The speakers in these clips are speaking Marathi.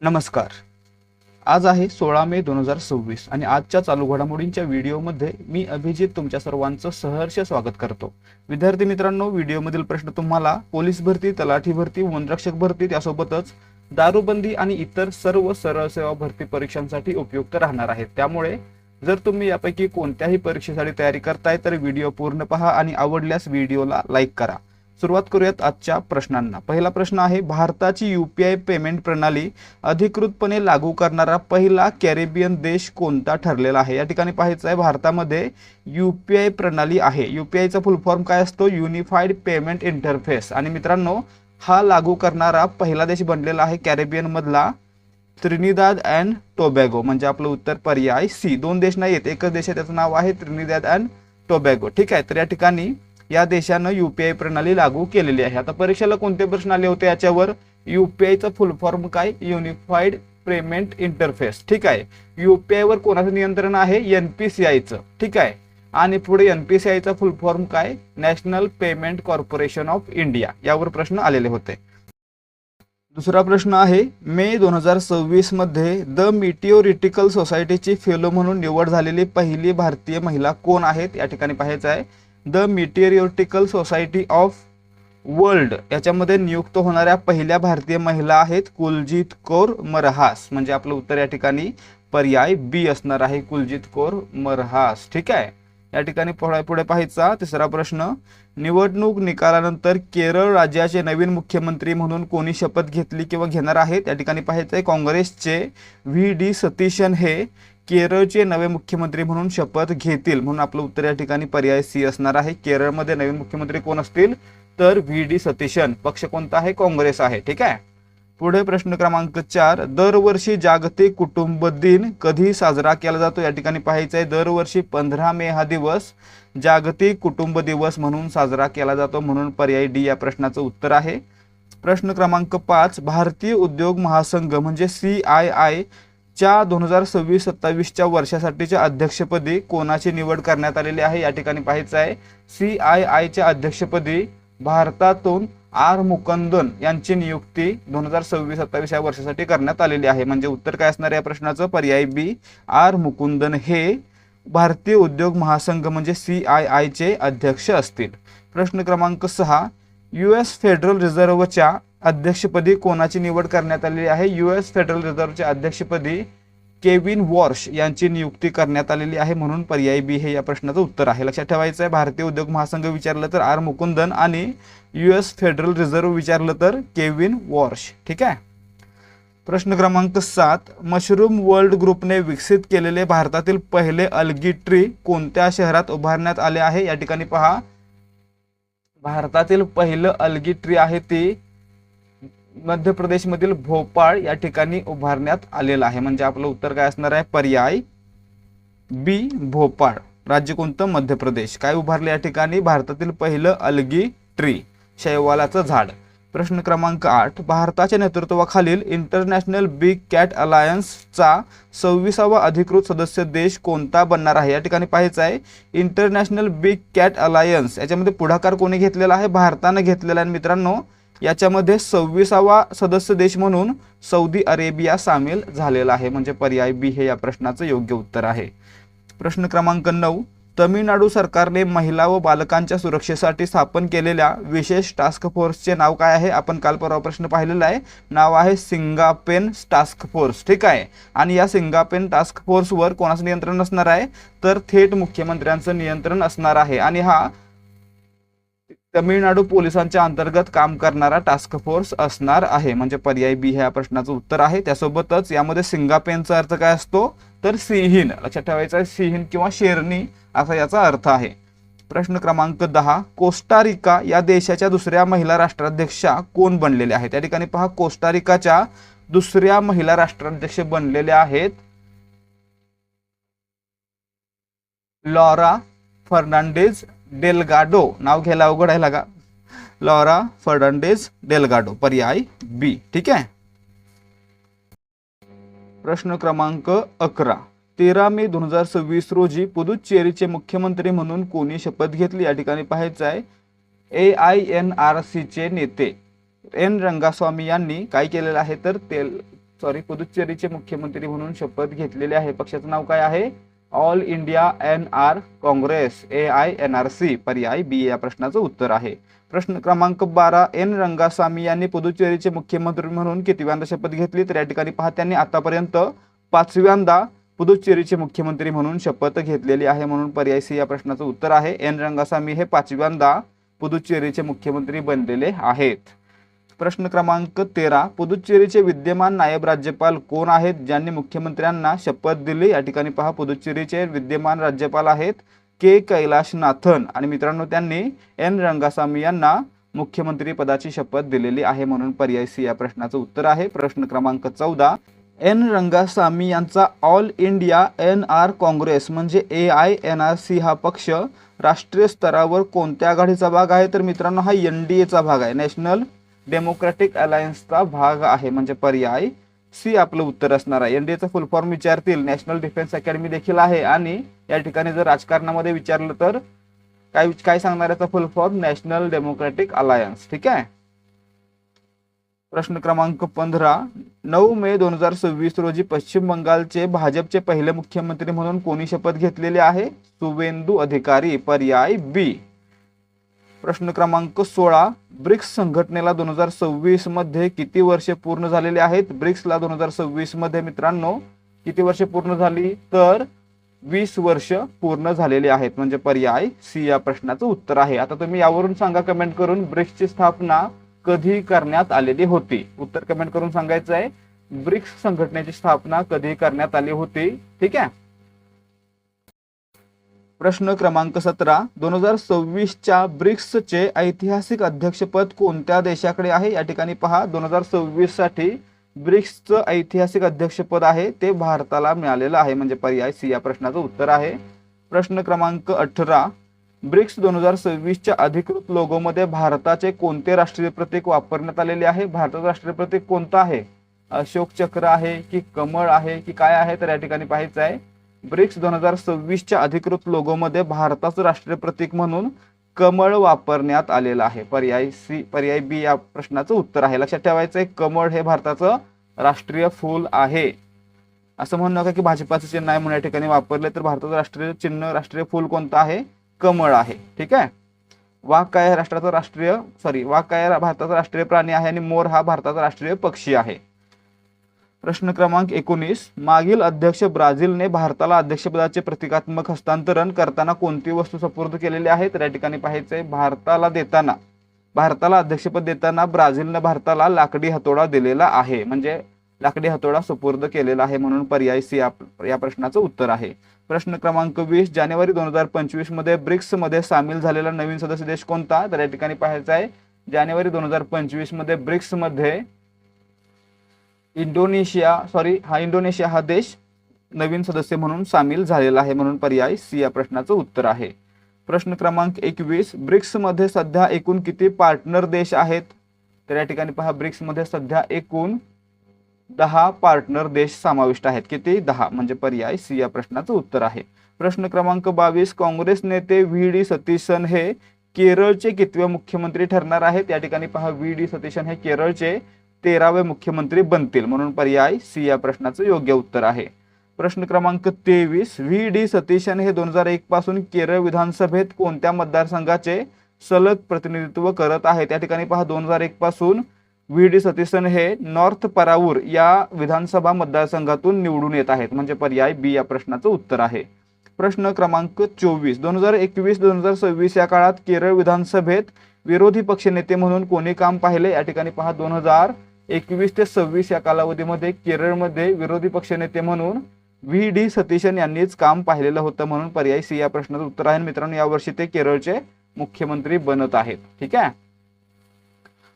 नमस्कार. आज आहे 16 मे 2026 आणि आजच्या चालू घडामोडींच्या व्हिडिओमध्ये मी अभिजित तुमच्या सर्वांचं सहर्ष स्वागत करतो. विद्यार्थी मित्रांनो, व्हिडिओमधील प्रश्न तुम्हाला पोलीस भरती, तलाठी भरती, वनरक्षक भरती त्यासोबतच दारूबंदी आणि इतर सर्व सरळ सेवा भरती परीक्षांसाठी उपयुक्त राहणार आहेत. त्यामुळे जर तुम्ही यापैकी कोणत्याही परीक्षेसाठी तयारी करताय तर व्हिडिओ पूर्ण पहा आणि आवडल्यास व्हिडिओला लाईक करा. सुरुवात करूयात आजच्या प्रश्नांना. पहिला प्रश्न आहे, भारताची यूपीआय पेमेंट प्रणाली अधिकृतपणे लागू करणारा पहिला कॅरिबियन देश कोणता ठरलेला आहे? या ठिकाणी पाहायचं आहे, भारतामध्ये यूपीआय प्रणाली आहे. यूपीआयचा फुल फॉर्म काय असतो? Unified payment interface. आणि मित्रांनो, हा लागू करणारा पहिला देश बनलेला आहे कॅरिबियन मधला त्रिनिदाद अँड टोबॅगो. म्हणजे आपलं उत्तर पर्याय सी. दोन देश नाही आहेत, एकच देश आहे, त्याचं नाव आहे त्रिनिदाद अँड टोबॅगो. ठीक आहे, तर या ठिकाणी या देशानं यूपीआय प्रणाली लागू केलेली आहे. आता परीक्षेला कोणते प्रश्न आले होते याच्यावर? यूपीआयचा फुल फॉर्म काय? Unified payment interface. ठीक आहे, यूपीआय वर कोणाचं नियंत्रण आहे? एनपीसीआयचं. ठीक आहे, आणि पुढे एनपीसीआयचा फुल फॉर्म काय? National payment corporation of India. यावर प्रश्न आलेले होते. दुसरा प्रश्न आहे, मे 2026 मध्ये द मिटिओरिटिकल सोसायटीची फेलो म्हणून निवड झालेली पहिली भारतीय महिला कोण आहेत? या ठिकाणी पाहायचं आहे, द मिटिओरिटिकल सोसायटी ऑफ वर्ल्ड याच्यामध्ये नियुक्त होणाऱ्या पहिल्या भारतीय महिला आहेत कुलजीत कौर मरहास. म्हणजे आपलं उत्तर या ठिकाणी पर्याय बी असणार आहे, कुलजीत कौर मरहास. ठीक आहे, या ठिकाणी पुढे पाहायचा तिसरा प्रश्न, निवडणूक निकालानंतर केरळ राज्याचे नवीन मुख्यमंत्री म्हणून कोणी शपथ घेतली किंवा घेणार आहेत? या ठिकाणी पाहायचंय, काँग्रेसचे व्ही.डी. सतीशन हे केरळचे नवे मुख्यमंत्री म्हणून शपथ घेतील. म्हणून आपलं उत्तर या ठिकाणी पर्याय सी असणार आहे. केरळमध्ये नवीन मुख्यमंत्री कोण असतील? तर व्ही.डी. सतीशन. पक्ष कोणता आहे? काँग्रेस आहे. ठीक आहे, पुढे प्रश्न क्रमांक 4, दरवर्षी जागतिक कुटुंब दिन कधी साजरा केला जातो? या ठिकाणी पाहायचं आहे, दरवर्षी 15 मे हा दिवस जागतिक कुटुंब दिवस म्हणून साजरा केला जातो. म्हणून पर्याय डी या प्रश्नाचं उत्तर आहे. प्रश्न क्रमांक 5, भारतीय उद्योग महासंघ म्हणजे CII च्या 2026-27च्या वर्षासाठीच्या अध्यक्षपदी कोणाची निवड करण्यात आलेली आहे? या ठिकाणी पाहायचं आहे, CII च्या अध्यक्षपदी भारतातून आर मुकुंदन यांची नियुक्ती 2026-27 या वर्षासाठी करण्यात आलेली आहे. म्हणजे उत्तर काय असणार या प्रश्नाचं? पर्याय बी, आर मुकुंदन हे भारतीय उद्योग महासंघ म्हणजे CII चे अध्यक्ष असतील. प्रश्न क्रमांक 6, US फेडरल रिझर्व्हच्या अध्यक्षपदी कोणाची निवड करण्यात आलेली आहे? US फेडरल रिझर्व्हच्या अध्यक्षपदी केविन वॉर्श यांची नियुक्ती करण्यात आलेली आहे. म्हणून पर्याय बी हे या प्रश्नाचं उत्तर आहे. लक्षात ठेवायचं आहे, भारतीय उद्योग महासंघ विचारलं तर आर मुकुंदन आणि US फेडरल रिझर्व्ह विचारलं तर केविन वॉर्श. ठीक आहे, प्रश्न क्रमांक 7, मशरूम वर्ल्ड ग्रुपने विकसित केलेले भारतातील पहिले अलगी ट्री कोणत्या शहरात उभारण्यात आले आहे? या ठिकाणी पहा, भारतातील पहिलं अलगी ट्री आहे ती मध्य प्रदेशमधील भोपाळ या ठिकाणी उभारण्यात आलेला आहे. म्हणजे आपलं उत्तर काय असणार आहे? पर्याय बी, भोपाळ. राज्य कोणतं? मध्य प्रदेश. काय उभारले या ठिकाणी? भारतातील पहिलं अलगी ट्री, शैवालाचं झाड. प्रश्न क्रमांक 8, भारताच्या नेतृत्वाखालील इंटरनॅशनल बिग कॅट अलायन्सचा 26वा अधिकृत सदस्य देश कोणता बनणार आहे? या ठिकाणी पाहायचं आहे, इंटरनॅशनल बिग कॅट अलायन्स याच्यामध्ये पुढाकार कोणी घेतलेला आहे? भारतानं घेतलेला आहे. मित्रांनो, याच्यामध्ये 26वा सदस्य देश म्हणून सौदी अरेबिया सामील झालेला आहे. म्हणजे पर्याय बी हे या प्रश्नाचं योग्य उत्तर आहे. प्रश्न क्रमांक 9, तमिळनाडू सरकारने महिला व बालकांच्या सुरक्षेसाठी स्थापन केलेल्या विशेष टास्क फोर्सचे नाव काय आहे? आपण काल परवा प्रश्न पाहिलेला आहे, नाव आहे सिंगापेन टास्क फोर्स. ठीक आहे, आणि या सिंगापेन टास्क फोर्सवर कोणाचं नियंत्रण असणार आहे? तर थेट मुख्यमंत्र्यांचं नियंत्रण असणार आहे. आणि हा तमिळनाडू पोलिसांच्या अंतर्गत काम करणारा टास्क फोर्स असणार आहे. म्हणजे पर्याय बी हे या प्रश्नाचं उत्तर आहे. त्यासोबतच यामध्ये सिंगापेनचा अर्थ काय असतो? तर सिंहीण. लक्षात ठेवायचं आहे, सिंहीण किंवा शेरणी असा याचा अर्थ आहे. प्रश्न क्रमांक 10, कोस्टारिका या देशाच्या दुसऱ्या महिला राष्ट्राध्यक्षा कोण बनलेल्या आहेत? त्या ठिकाणी पहा, कोस्टारिकाच्या दुसऱ्या महिला राष्ट्राध्यक्ष बनलेल्या आहेत लॉरा फर्नांडिज डेल्गाडो. नाव घ्यायला अवघड आहे लागा, लॉरा फर्नांडिज डेल्गाडो. पर्याय बी. ठीक आहे, प्रश्न क्रमांक 11, 13 मे 2026 रोजी पुदुच्चेरीचे मुख्यमंत्री म्हणून कोणी शपथ घेतली? या ठिकाणी पाहायचं आहे, AINRCचे नेते एन रंगास्वामी यांनी काय केलेलं आहे? तर पुदुच्चेरीचे मुख्यमंत्री म्हणून शपथ घेतलेले आहे. पक्षाचं नाव काय आहे? All India NR Congress, AINRC. पर्याय बी या प्रश्नाचं उत्तर आहे. प्रश्न क्रमांक 12, एन रंगासामी यांनी पुदुच्चेरीचे मुख्यमंत्री म्हणून कितव्यांदा शपथ घेतली? तर या ठिकाणी पहा, त्यांनी आतापर्यंत 5व्यांदा पुदुच्चेरीचे मुख्यमंत्री म्हणून शपथ घेतलेली आहे, म्हणून पर्याय सी या प्रश्नाचं उत्तर आहे. एन रंगासामी हे 5व्यांदा पुदुच्चेरीचे मुख्यमंत्री बनलेले आहेत. प्रश्न क्रमांक 13, पुदुच्चेरीचे विद्यमान नायब राज्यपाल कोण आहेत ज्यांनी मुख्यमंत्र्यांना शपथ दिली? या ठिकाणी पहा, पुदुच्चेरीचे विद्यमान राज्यपाल आहेत के कैलाशनाथन आणि मित्रांनो त्यांनी एन रंगासामी यांना मुख्यमंत्री पदाची शपथ दिलेली आहे, म्हणून पर्याय सी या प्रश्नाचं उत्तर आहे. प्रश्न क्रमांक 14, एन रंगासामी यांचा ऑल इंडिया NR काँग्रेस म्हणजे AINRC हा पक्ष राष्ट्रीय स्तरावर कोणत्या आघाडीचा भाग आहे? तर मित्रांनो हा NDAचा भाग आहे, नॅशनल डेमोक्रॅटिक अलायन्सचा भाग आहे, म्हणजे पर्याय सी आपलं उत्तर असणार आहे. NDAचा फुल फॉर्म विचारतील, नॅशनल डिफेन्स अकॅडमी देखील आहे आणि या ठिकाणी जर राजकारणामध्ये विचारलं तर काय सांगणार याचा फुल फॉर्म? National democratic alliance. ठीक आहे. प्रश्न क्रमांक 15, 9 मे 2026 रोजी पश्चिम बंगालचे भाजपचे पहिले मुख्यमंत्री म्हणून कोणी शपथ घेतलेली आहे? शुवेंदू अधिकारी. पर्याय बी. प्रश्न क्रमांक 16, ब्रिक्स संघटनेला 2026 मध्ये किती वर्षे पूर्ण झालेले आहेत? ब्रिक्सला 2026 मध्ये मित्रांनो किती वर्षे पूर्ण झाली? तर 20 वर्ष पूर्ण झालेली आहेत, म्हणजे पर्याय सी या प्रश्नाचं उत्तर आहे. आता तुम्ही यावरून सांगा कमेंट करून, ब्रिक्सची स्थापना कधी करण्यात आलेली होती? उत्तर कमेंट करून सांगायचं आहे. ब्रिक्स संघटनेची स्थापना कधी करण्यात आली होती? ठीक आहे. प्रश्न क्रमांक 17, 2026च्या ब्रिक्सचे ऐतिहासिक अध्यक्षपद कोणत्या देशाकडे आहे? या ठिकाणी पहा, 2026 साठी ब्रिक्सचं ऐतिहासिक अध्यक्षपद आहे ते भारताला मिळालेलं आहे, म्हणजे पर्याय सी या प्रश्नाचं उत्तर आहे. प्रश्न क्रमांक 18, ब्रिक्स 2026च्या अधिकृत लोगोमध्ये भारताचे कोणते राष्ट्रीय प्रतीक वापरण्यात आलेले आहे? भारताचं राष्ट्रीय प्रतीक कोणतं आहे? अशोक चक्र आहे की कमळ आहे की काय आहे? तर या ठिकाणी पाहायचं आहे, ब्रिक्स 2026च्या अधिकृत लोगोमध्ये भारताचं राष्ट्रीय प्रतीक म्हणून कमळ वापरण्यात आलेलं आहे. पर्याय बी या प्रश्नाचं उत्तर आहे. लक्षात ठेवायचं आहे, कमळ हे भारताचं राष्ट्रीय फूल आहे. असं म्हणू नका की भाजपाचं चिन्ह आहे म्हणून या ठिकाणी वापरले, तर भारताचं राष्ट्रीय चिन्ह, राष्ट्रीय फूल कोणतं आहे? कमळ आहे. ठीक आहे. वाघ काय आहे? वाघ काय भारताचा राष्ट्रीय प्राणी आहे आणि मोर हा भारताचा राष्ट्रीय पक्षी आहे. प्रश्न क्रमांक 19, मागील अध्यक्ष ब्राझीलने भारताला अध्यक्षपदाचे प्रतिकात्मक हस्तांतरण करताना कोणती वस्तू सुपूर्द केलेली आहे? तर या ठिकाणी पाहायचंय, भारताला अध्यक्षपद देताना ब्राझीलने भारताला लाकडी हतोडा दिलेला आहे, म्हणजे लाकडी हतोडा सुपूर्द केलेला आहे, म्हणून पर्याय सी या प्रश्नाचं उत्तर आहे. प्रश्न क्रमांक 20, जानेवारी 2025 मध्ये ब्रिक्स मध्ये सामील झालेला नवीन सदस्य देश कोणता? तर या ठिकाणी पाहायचं आहे, जानेवारी 2025 मध्ये ब्रिक्स मध्ये इंडोनेशिया हा देश नवीन सदस्य म्हणून सामील झालेला आहे, म्हणून पर्याय सी या प्रश्नाचं उत्तर आहे. प्रश्न क्रमांक 21, ब्रिक्स मध्ये सध्या एकूण किती पार्टनर देश आहेत? तर या ठिकाणी पहा, ब्रिक्स मध्ये सध्या एकूण 10 पार्टनर देश समाविष्ट आहेत. किती? 10, म्हणजे पर्याय सी या प्रश्नाचं उत्तर आहे. प्रश्न क्रमांक 22, काँग्रेस नेते VD सतीशन हे केरळचे कितवे मुख्यमंत्री ठरणार आहेत? या ठिकाणी पहा, VD सतीशन हे केरळचे 13वे मुख्यमंत्री बनतील, म्हणून पर्याय सी या प्रश्नाचं योग्य उत्तर आहे. प्रश्न क्रमांक 23, VD सतीशन हे 2001 पासून केरळ विधानसभेत कोणत्या मतदारसंघाचे सलग प्रतिनिधित्व करत आहेत? या ठिकाणी पहा, 2001 पासून VD सतीशन हे नॉर्थ परावूर या विधानसभा मतदारसंघातून निवडून येत आहेत, म्हणजे पर्याय बी या प्रश्नाचं उत्तर आहे. प्रश्न क्रमांक 24, 2021-2026 या काळात केरळ विधानसभेत विरोधी पक्षनेते म्हणून कोणी काम पाहिले? या ठिकाणी पहा, 2021 ते 26 या कालावधीमध्ये केरळमध्ये विरोधी पक्षनेते म्हणून VD सतीशन यांनीच काम पाहिलेलं होतं, म्हणून पर्याय सी या प्रश्नाचं उत्तर आहे. मित्रांनो, यावर्षी ते केरळचे मुख्यमंत्री बनत आहेत. ठीक आहे.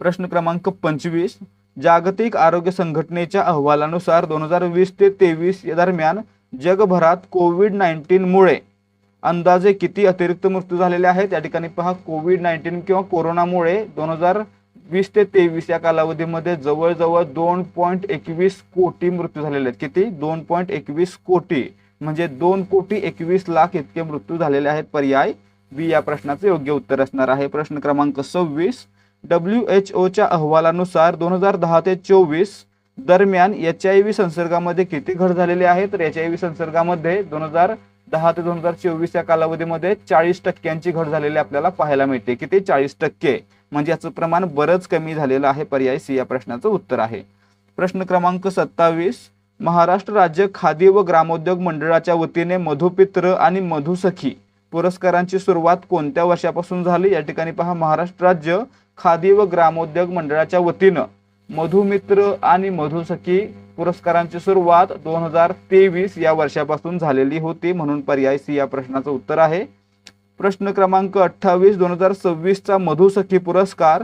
प्रश्न क्रमांक 25, जागतिक आरोग्य संघटनेच्या अहवालानुसार 2020 ते 23 या दरम्यान जगभरात कोविड-19 मुळे अंदाजे किती अतिरिक्त मृत्यू झालेले आहेत? या ठिकाणी पहा, कोविड-19 किंवा कोरोनामुळे 2020 ते 23 या कालावधीमध्ये जवळजवळ 2.21 कोटी मृत्यू झालेले आहेत. किती? 2.21 कोटी, म्हणजे 2,21,00,000 इतके मृत्यू झालेले आहेत. पर्याय बी या प्रश्नाचे योग्य उत्तर असणार आहे. प्रश्न क्रमांक 26, WHO च्या अहवालानुसार 2010 ते 24 दरम्यान HIV संसर्गामध्ये किती घट झालेली आहे? तर HIV संसर्गामध्ये 2010 ते 2024 या कालावधीमध्ये 40% घट झालेली आपल्याला पाहायला मिळते. किती? 40%. म्हणजे याचं प्रमाण बरंच कमी झालेलं आहे. पर्याय सी या प्रश्नाचं उत्तर आहे. प्रश्न क्रमांक 27. महाराष्ट्र राज्य खादी व ग्रामोद्योग मंडळाच्या वतीने मधुपित्र आणि मधुसखी पुरस्कारांची सुरुवात कोणत्या वर्षापासून झाली? या ठिकाणी पहा, महाराष्ट्र राज्य खादी व ग्रामोद्योग मंडळाच्या वतीनं मधुमित्र आणि मधुसखी पुरस्कारांची सुरुवात 2023 या वर्षापासून झालेली होती. म्हणून पर्याय सी या प्रश्नाचं उत्तर आहे. प्रश्न क्रमांक 28. 2026 चा मधुसखी पुरस्कार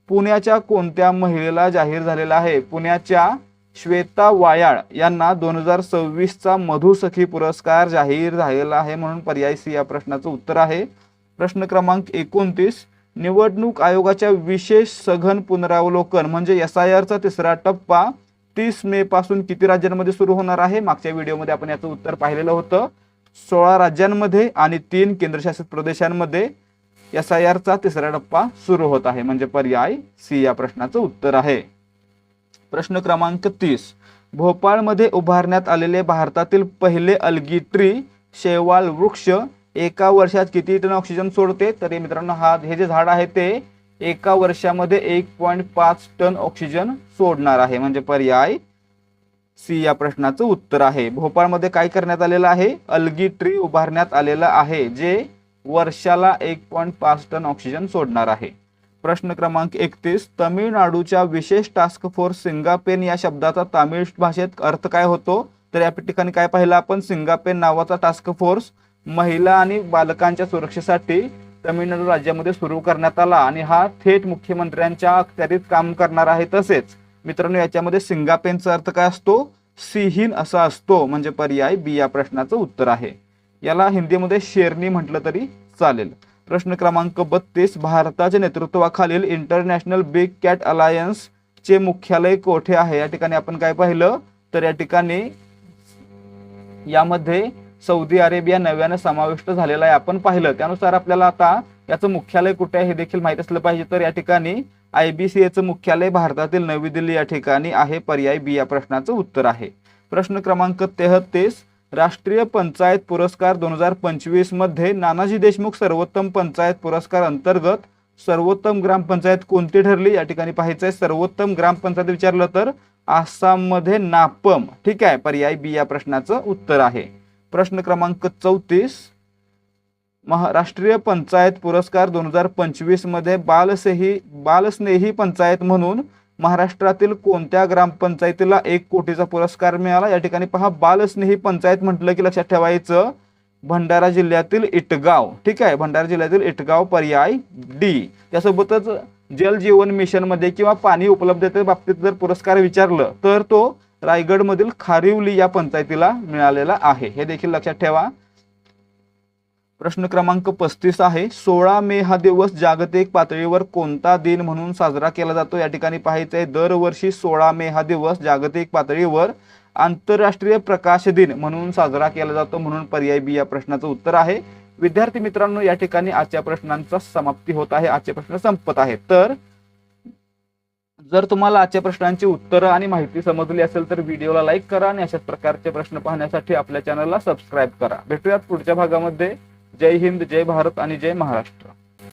पुण्याच्या कोणत्या महिलेला जाहीर झालेला आहे? पुण्याच्या श्वेता वायाळ यांना 2026 चा मधुसखी पुरस्कार जाहीर झालेला आहे. म्हणून पर्याय सी या प्रश्नाचं उत्तर आहे. प्रश्न क्रमांक 29. निवडणूक आयोगाच्या विशेष सघन पुनरावलोकन म्हणजे SIR चा तिसरा टप्पा 30 मे पासून किती राज्यांमध्ये सुरू होणार आहे? मागच्या व्हिडिओमध्ये आपण याचं उत्तर पाहिलेलं होतं. 16 राज्यांमध्ये आणि 3 केंद्रशासित प्रदेशांमध्ये SIR चा तिसरा टप्पा सुरू होत आहे. म्हणजे पर्याय सी या प्रश्नाचं उत्तर आहे. प्रश्न क्रमांक 30. भोपाळमध्ये उभारण्यात आलेले भारतातील पहिले अलगी ट्री शैवाल वृक्ष एका वर्षात किती टन ऑक्सिजन सोडते? तर मित्रांनो, हे जे झाड आहे ते एका वर्षामध्ये 1.5 टन ऑक्सिजन सोडणार आहे. म्हणजे पर्याय सी या प्रश्नाचं उत्तर आहे. भोपाळमध्ये काय करण्यात आलेलं आहे? अलगी ट्री उभारण्यात आलेलं आहे जे वर्षाला 1.5 टन ऑक्सिजन सोडणार आहे. प्रश्न क्रमांक 31. तमिळनाडूच्या विशेष टास्क फोर्स सिंगापेन या शब्दाचा तामिळ भाषेत अर्थ काय होतो? तर या ठिकाणी काय पाहिलं आपण? सिंगापेन नावाचा टास्क फोर्स महिला आणि बालकांच्या सुरक्षेसाठी तमिळनाडू राज्यामध्ये सुरू करण्यात आला आणि हा थेट मुख्यमंत्र्यांच्या अखत्यारीत काम करणार आहे. तसेच मित्रांनो, याच्यामध्ये सिंगापेनचा अर्थ काय असतो? सिंहीण असा असतो. म्हणजे पर्याय बी या प्रश्नाचं उत्तर आहे. याला हिंदीमध्ये शेरनी म्हटलं तरी चालेल. प्रश्न क्रमांक 32. भारताच्या नेतृत्वाखालील इंटरनॅशनल बिग कॅट अलायन्स चे मुख्यालय कोठे आहे? या ठिकाणी आपण काय पाहिलं? तर या ठिकाणी यामध्ये सौदी अरेबिया नव्यानं समाविष्ट झालेला आहे आपण पाहिलं. त्यानुसार आपल्याला आता याचं मुख्यालय कुठे आहे हे देखील माहित असलं पाहिजे. तर या ठिकाणी IBCAचं मुख्यालय भारतातील नवी दिल्ली या ठिकाणी आहे. पर्याय बी या प्रश्नाचं उत्तर आहे. प्रश्न क्रमांक 33. राष्ट्रीय पंचायत पुरस्कार 2025 मध्ये नानाजी देशमुख सर्वोत्तम पंचायत पुरस्कार अंतर्गत सर्वोत्तम ग्रामपंचायत कोणती ठरली? या ठिकाणी पाहायचं आहे. सर्वोत्तम ग्रामपंचायत विचारलं तर आसाममध्ये नापम. ठीक आहे. पर्याय बी या प्रश्नाचं उत्तर आहे. प्रश्न क्रमांक 34. महाराष्ट्रीय पंचायत पुरस्कार 2025 मध्ये बालस्नेही पंचायत म्हणून महाराष्ट्रातील कोणत्या ग्रामपंचायतीला 1 कोटीचा पुरस्कार मिळाला? या ठिकाणी पहा, बालस्नेही पंचायत म्हटलं की लक्षात ठेवायचं भंडारा जिल्ह्यातील इटगाव. ठीक आहे. भंडारा जिल्ह्यातील इटगाव. पर्याय डी. त्यासोबतच जल जीवन मिशन मध्ये किंवा पाणी उपलब्धते बाबतीत जर पुरस्कार विचारलं तर तो रायगडमधील खारिवली या पंचायतीला मिळालेला आहे. हे देखील लक्षात ठेवा. प्रश्न क्रमांक 35 आहे. 16 मे हा दिवस जागतिक पातळीवर कोणता दिन म्हणून साजरा केला जातो? या ठिकाणी पाहायचं आहे. दरवर्षी 16 मे हा दिवस जागतिक पातळीवर आंतरराष्ट्रीय प्रकाश दिन म्हणून साजरा केला जातो. म्हणून पर्याय बी या प्रश्नाचं उत्तर आहे. विद्यार्थी मित्रांनो, या ठिकाणी आजच्या प्रश्नांचा समाप्ती होत आहे. आजचे प्रश्न संपत आहेत. तर जर तुम्हाला आजच्या प्रश्नांची उत्तरं आणि माहिती समजली असेल तर व्हिडिओला लाईक करा आणि अशाच प्रकारचे प्रश्न पाहण्यासाठी आपल्या चॅनलला सबस्क्राईब करा. भेटूयात पुढच्या भागामध्ये. जय हिंद, जय भारत आणि जय महाराष्ट्र.